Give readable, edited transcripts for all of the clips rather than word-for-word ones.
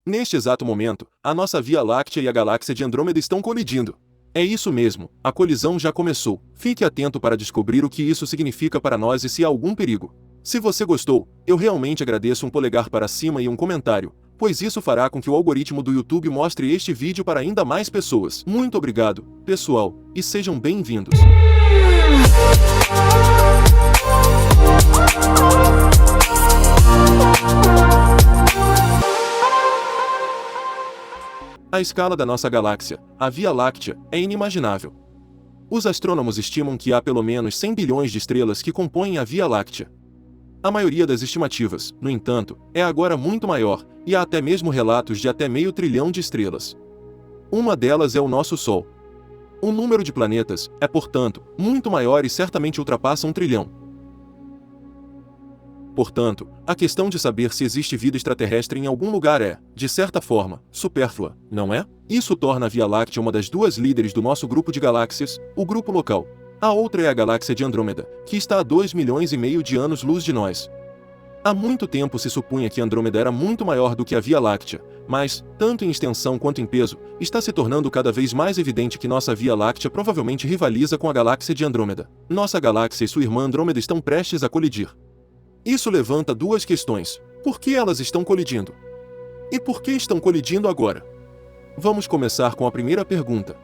Neste exato momento, a nossa Via Láctea e a galáxia de Andrômeda estão colidindo. É isso mesmo, a colisão já começou. Fique atento para descobrir o que isso significa para nós e se há algum perigo. Se você gostou, eu realmente agradeço um polegar para cima e um comentário, pois isso fará com que o algoritmo do YouTube mostre este vídeo para ainda mais pessoas. Muito obrigado, pessoal, e sejam bem-vindos. A escala da nossa galáxia, a Via Láctea, é inimaginável. Os astrônomos estimam que há pelo menos 100 bilhões de estrelas que compõem a Via Láctea. A maioria das estimativas, no entanto, é agora muito maior, e há até mesmo relatos de até meio trilhão de estrelas. Uma delas é o nosso Sol. O número de planetas é, portanto, muito maior e certamente ultrapassa 1 trilhão. Portanto, a questão de saber se existe vida extraterrestre em algum lugar é, de certa forma, supérflua, não é? Isso torna a Via Láctea uma das duas líderes do nosso grupo de galáxias, o grupo local. A outra é a galáxia de Andrômeda, que está a 2,5 milhões de anos-luz de nós. Há muito tempo se supunha que Andrômeda era muito maior do que a Via Láctea, mas, tanto em extensão quanto em peso, está se tornando cada vez mais evidente que nossa Via Láctea provavelmente rivaliza com a galáxia de Andrômeda. Nossa galáxia e sua irmã Andrômeda estão prestes a colidir. Isso levanta duas questões. Por que elas estão colidindo? E por que estão colidindo agora? Vamos começar com a primeira pergunta.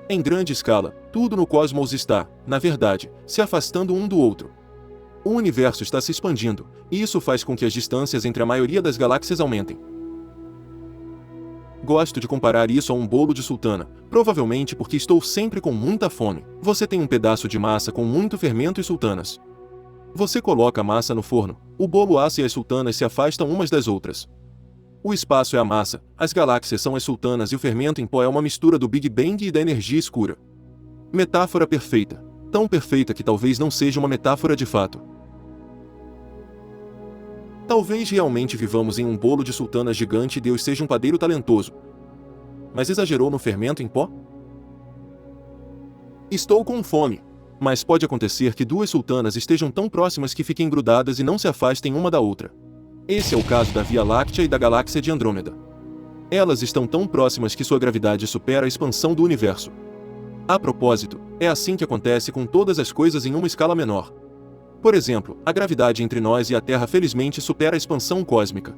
Em grande escala, tudo no cosmos está, na verdade, se afastando um do outro. O universo está se expandindo, e isso faz com que as distâncias entre a maioria das galáxias aumentem. Gosto de comparar isso a um bolo de sultana, provavelmente porque estou sempre com muita fome. Você tem um pedaço de massa com muito fermento e sultanas. Você coloca a massa no forno, o bolo assa e as sultanas se afastam umas das outras. O espaço é a massa, as galáxias são as sultanas e o fermento em pó é uma mistura do Big Bang e da energia escura. Metáfora perfeita. Tão perfeita que talvez não seja uma metáfora de fato. Talvez realmente vivamos em um bolo de sultanas gigante e Deus seja um padeiro talentoso. Mas exagerou no fermento em pó? Estou com fome. Mas pode acontecer que duas sultanas estejam tão próximas que fiquem grudadas e não se afastem uma da outra. Esse é o caso da Via Láctea e da galáxia de Andrômeda. Elas estão tão próximas que sua gravidade supera a expansão do universo. A propósito, é assim que acontece com todas as coisas em uma escala menor. Por exemplo, a gravidade entre nós e a Terra felizmente supera a expansão cósmica.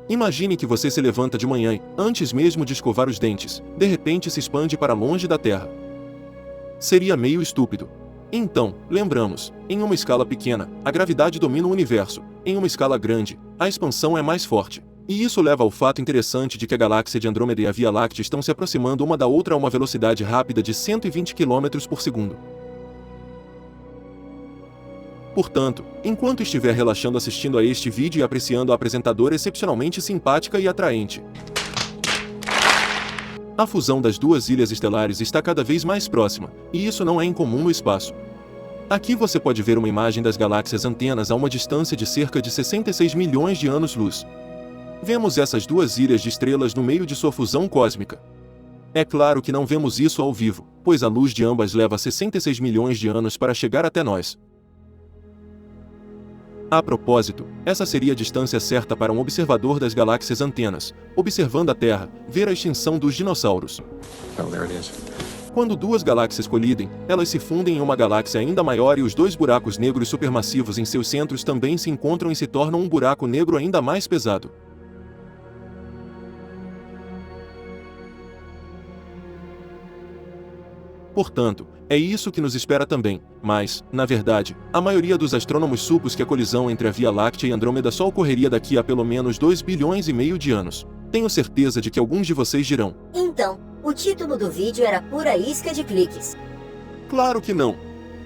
Imagine que você se levanta de manhã e, antes mesmo de escovar os dentes, de repente se expande para longe da Terra. Seria meio estúpido. Então, lembramos, em uma escala pequena, a gravidade domina o universo, em uma escala grande, a expansão é mais forte. E isso leva ao fato interessante de que a galáxia de Andrômeda e a Via Láctea estão se aproximando uma da outra a uma velocidade rápida de 120 km por segundo. Portanto, enquanto estiver relaxando assistindo a este vídeo e apreciando a apresentadora excepcionalmente simpática e atraente, a fusão das duas ilhas estelares está cada vez mais próxima, e isso não é incomum no espaço. Aqui você pode ver uma imagem das galáxias antenas a uma distância de cerca de 66 milhões de anos-luz. Vemos essas duas ilhas de estrelas no meio de sua fusão cósmica. É claro que não vemos isso ao vivo, pois a luz de ambas leva 66 milhões de anos para chegar até nós. A propósito, essa seria a distância certa para um observador das galáxias antenas, observando a Terra, ver a extinção dos dinossauros. Quando duas galáxias colidem, elas se fundem em uma galáxia ainda maior e os dois buracos negros supermassivos em seus centros também se encontram e se tornam um buraco negro ainda mais pesado. Portanto, é isso que nos espera também, mas, na verdade, a maioria dos astrônomos supôs que a colisão entre a Via Láctea e Andrômeda só ocorreria daqui a pelo menos 2,5 bilhões de anos. Tenho certeza de que alguns de vocês dirão: então, o título do vídeo era pura isca de cliques. Claro que não!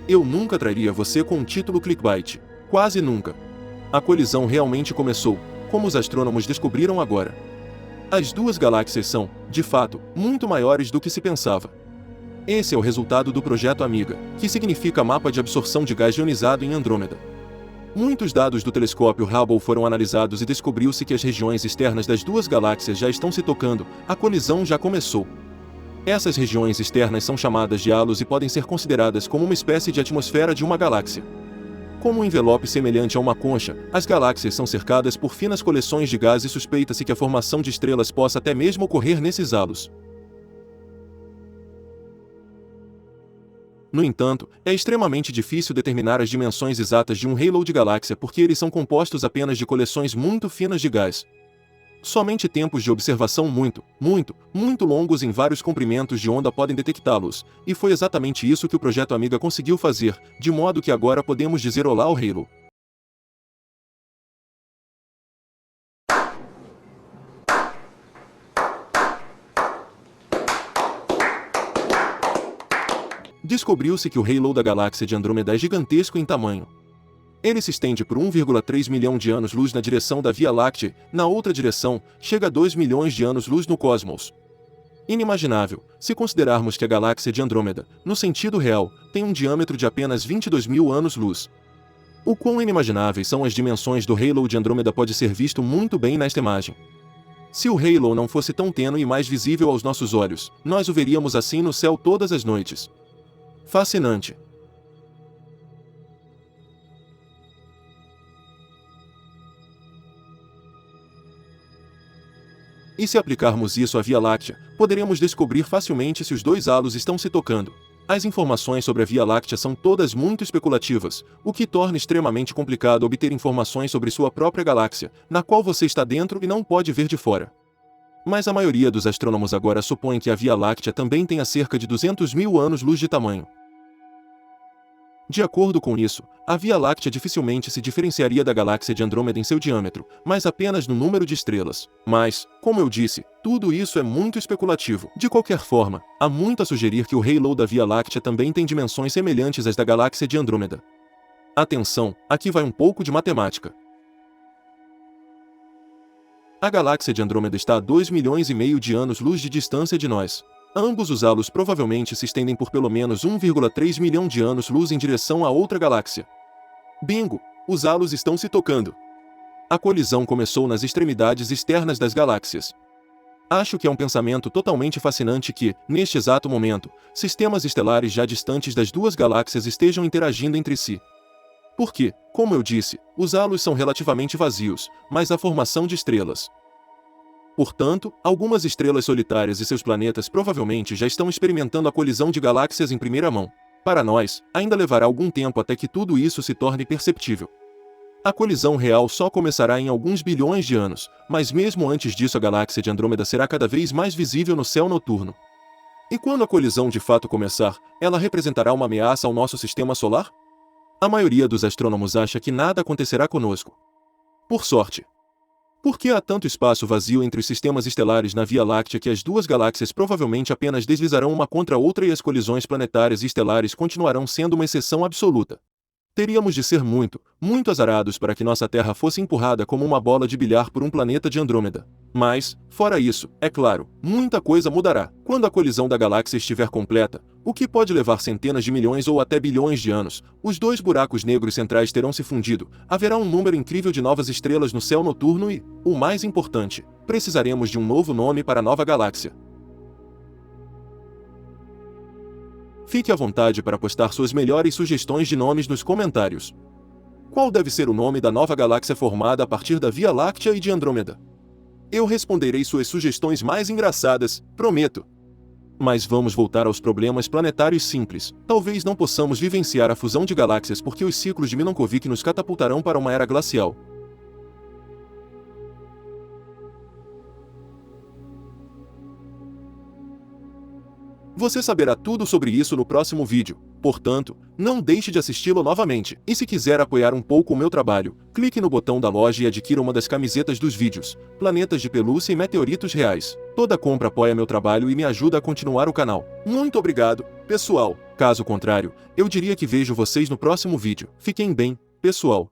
Eu nunca traria você com um título clickbait. Quase nunca. A colisão realmente começou, como os astrônomos descobriram agora. As duas galáxias são, de fato, muito maiores do que se pensava. Esse é o resultado do Projeto Amiga, que significa Mapa de Absorção de Gás Ionizado em Andrômeda. Muitos dados do telescópio Hubble foram analisados e descobriu-se que as regiões externas das duas galáxias já estão se tocando, a colisão já começou. Essas regiões externas são chamadas de halos e podem ser consideradas como uma espécie de atmosfera de uma galáxia. Como um envelope semelhante a uma concha, as galáxias são cercadas por finas coleções de gás e suspeita-se que a formação de estrelas possa até mesmo ocorrer nesses halos. No entanto, é extremamente difícil determinar as dimensões exatas de um halo de galáxia porque eles são compostos apenas de coleções muito finas de gás. Somente tempos de observação muito longos em vários comprimentos de onda podem detectá-los, e foi exatamente isso que o projeto Amiga conseguiu fazer, de modo que agora podemos dizer olá ao halo. Descobriu-se que o halo da galáxia de Andrômeda é gigantesco em tamanho. Ele se estende por 1,3 milhão de anos-luz na direção da Via Láctea, na outra direção, chega a 2 milhões de anos-luz no cosmos. Inimaginável, se considerarmos que a galáxia de Andrômeda, no sentido real, tem um diâmetro de apenas 22 mil anos-luz. O quão inimagináveis são as dimensões do halo de Andrômeda pode ser visto muito bem nesta imagem. Se o halo não fosse tão tênue e mais visível aos nossos olhos, nós o veríamos assim no céu todas as noites. Fascinante. E se aplicarmos isso à Via Láctea, poderemos descobrir facilmente se os dois halos estão se tocando. As informações sobre a Via Láctea são todas muito especulativas, o que torna extremamente complicado obter informações sobre sua própria galáxia, na qual você está dentro e não pode ver de fora. Mas a maioria dos astrônomos agora supõe que a Via Láctea também tenha cerca de 200 mil anos-luz de tamanho. De acordo com isso, a Via Láctea dificilmente se diferenciaria da galáxia de Andrômeda em seu diâmetro, mas apenas no número de estrelas. Mas, como eu disse, tudo isso é muito especulativo. De qualquer forma, há muito a sugerir que o halo da Via Láctea também tem dimensões semelhantes às da galáxia de Andrômeda. Atenção, aqui vai um pouco de matemática. A galáxia de Andrômeda está a 2 milhões e meio de anos-luz de distância de nós. Ambos os halos provavelmente se estendem por pelo menos 1,3 milhão de anos-luz em direção a outra galáxia. Bingo! Os halos estão se tocando. A colisão começou nas extremidades externas das galáxias. Acho que é um pensamento totalmente fascinante que, neste exato momento, sistemas estelares já distantes das duas galáxias estejam interagindo entre si. Porque, como eu disse, os halos são relativamente vazios, mas há formação de estrelas. Portanto, algumas estrelas solitárias e seus planetas provavelmente já estão experimentando a colisão de galáxias em primeira mão. Para nós, ainda levará algum tempo até que tudo isso se torne perceptível. A colisão real só começará em alguns bilhões de anos, mas mesmo antes disso a galáxia de Andrômeda será cada vez mais visível no céu noturno. E quando a colisão de fato começar, ela representará uma ameaça ao nosso sistema solar? A maioria dos astrônomos acha que nada acontecerá conosco. Por sorte. Por que há tanto espaço vazio entre os sistemas estelares na Via Láctea que as duas galáxias provavelmente apenas deslizarão uma contra a outra e as colisões planetárias e estelares continuarão sendo uma exceção absoluta? Teríamos de ser muito azarados para que nossa Terra fosse empurrada como uma bola de bilhar por um planeta de Andrômeda. Mas, fora isso, é claro, muita coisa mudará. Quando a colisão da galáxia estiver completa, o que pode levar centenas de milhões ou até bilhões de anos, os dois buracos negros centrais terão se fundido, haverá um número incrível de novas estrelas no céu noturno e, o mais importante, precisaremos de um novo nome para a nova galáxia. Fique à vontade para postar suas melhores sugestões de nomes nos comentários. Qual deve ser o nome da nova galáxia formada a partir da Via Láctea e de Andrômeda? Eu responderei suas sugestões mais engraçadas, prometo. Mas vamos voltar aos problemas planetários simples. Talvez não possamos vivenciar a fusão de galáxias porque os ciclos de Milankovitch nos catapultarão para uma era glacial. Você saberá tudo sobre isso no próximo vídeo, portanto, não deixe de assisti-lo novamente. E se quiser apoiar um pouco o meu trabalho, clique no botão da loja e adquira uma das camisetas dos vídeos, planetas de pelúcia e meteoritos reais. Toda compra apoia meu trabalho e me ajuda a continuar o canal. Muito obrigado, pessoal. Caso contrário, eu diria que vejo vocês no próximo vídeo. Fiquem bem, pessoal.